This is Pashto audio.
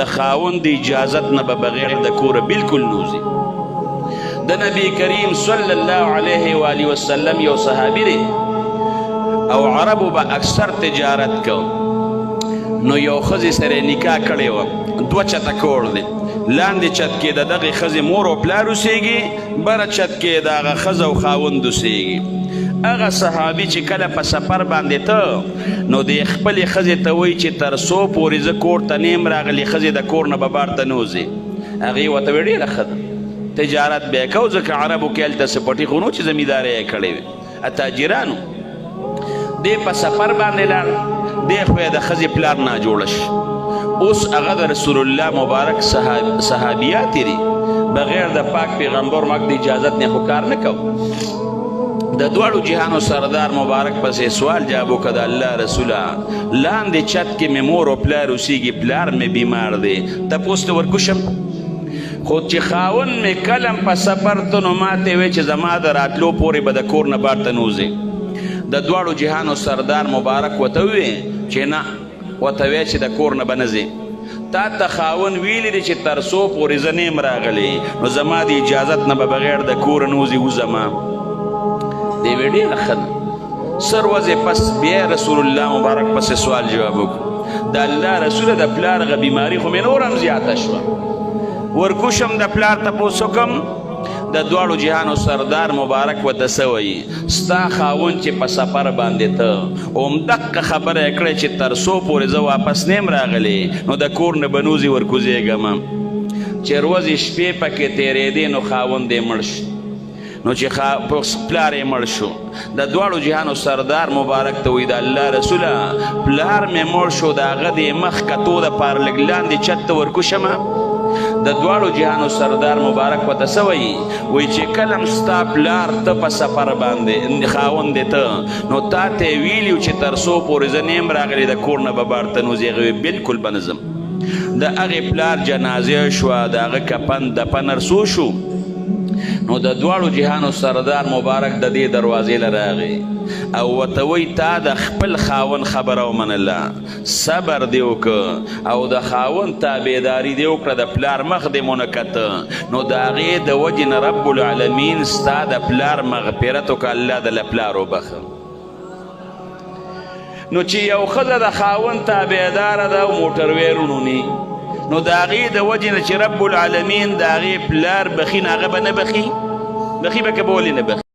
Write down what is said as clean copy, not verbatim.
د خاوند د اجازت نه به بغیر د کوره بالکل نوځي. د نبی کریم صلی الله علیه و آله وسلم یو صحابي دی او عربو به اکثر تجارت کو، نو یو ښځې سره نکاح کړې وه، دوه چته کور دی، لاندې چت کې د دغې ښځې مور او پلار اوسېږي، بره چت کې د هغه ښځه او خاوند اوسېږي. هغه صحابي چې کله په سفر باندې ته نو د خپلې ښځې ته وایي چې تر څو پورې زه کور ته نه یم راغلی ښځې د کور نه به بار ته نه وځي. هغې ورته ویل ډېره ښه ده، تجارت به یې کوو، ځکه عربو کې هلته سپټي خو نو چې زمیندارۍ یې کړې وې، تاجرانو. دی په سفر باندې لاړ، دی خو یې د ښځې پلار ناجوړه شو. اوس هغه د رسول الله مبارک صحابیات دي، بغیر د پاک پیغمبر ماک د اجازت نه خو کار نه کوو. د دواړو جهانو سردار مبارک پسې سوال جواب وکړه، د الله رسوله لاندې چت کې مې مور او پلار اوسېږي، پلار مې بیمار دی، تپوس ته ورکوشم؟ خو چې خاوند مې کلم په سفر ته نو ما ته وی چې زما د راتلو پورې به د کور نه بار ته نه وځې. د دواړو جهانو سردار مبارک ورته ووی چې نه، ورته وی چې د کور نه به نه ځې، تا ته خاوند ویلی دی چې تر څو پورې زه نه یم راغلی نو زما د اجازت نه به بغیر د کوره نه وځي وځمه. دی وی ډېره ښه ده. سر ورځې پس بیا رسول الله مبارک پسې سوال جواب وکړو، د الله رسوله د پلار هغه بیماري خو مې نور هم زیاته شوه، ورکوشم د پلار تپوس وکړم؟ د دواړو جهانو سردار مبارک ورته څه وایي، ستا خاوند چې په سفر باندې ته همدقه خبره یې کړې چې تر څو پورې زه واپس نه یم راغلی نو د کور نه به نوځي ورکوزېږم. چې ورځې شپې پکې تېرېدې نو خاوند یې مړ شو، نو چې پلار یې مړ شو. د دواړو جهانو سردار مبارک ته وایي د الله رسوله پلار مې مړ شو، د هغه د مخ کتو دپاره لږ لاندې چت ته ورکوشمه؟ د دواړو جهانو سردار مبارک ورته څه وایي، وایي چې کله هم ستا پلار ته په سفر باندې خاوند دی ته، نو تا ته یې ویلي چې تر څو پورې زه نه یم راغلی د کور نه به بار ته نوځي. هغې وایي بلکل به نه ځم. د هغې پلار جنازه شوه، د هغه کفن دفن ارسو شو، نو د دواړو جهانو سردار مبارک د دې دروازې له راغی او ورته وایي تا د خپل خاوند خبره ومنله، صبر دې وکړه او د خاوند تابعداري دې وکړه، د پلار مخ دې مونه کته، نو د هغې د وجې نه رب العالمین ستا د پلار مغفرت وکړه، الله د له پلار وبخه. نو چې یو ښځه د خاوند تابعداره ده او موټروی رونوني، نو د هغې د وجې نه چې رب العالمین د هغې پلار بخي، نه هغه به نه بخي، بخي به که به ولې نه بخي.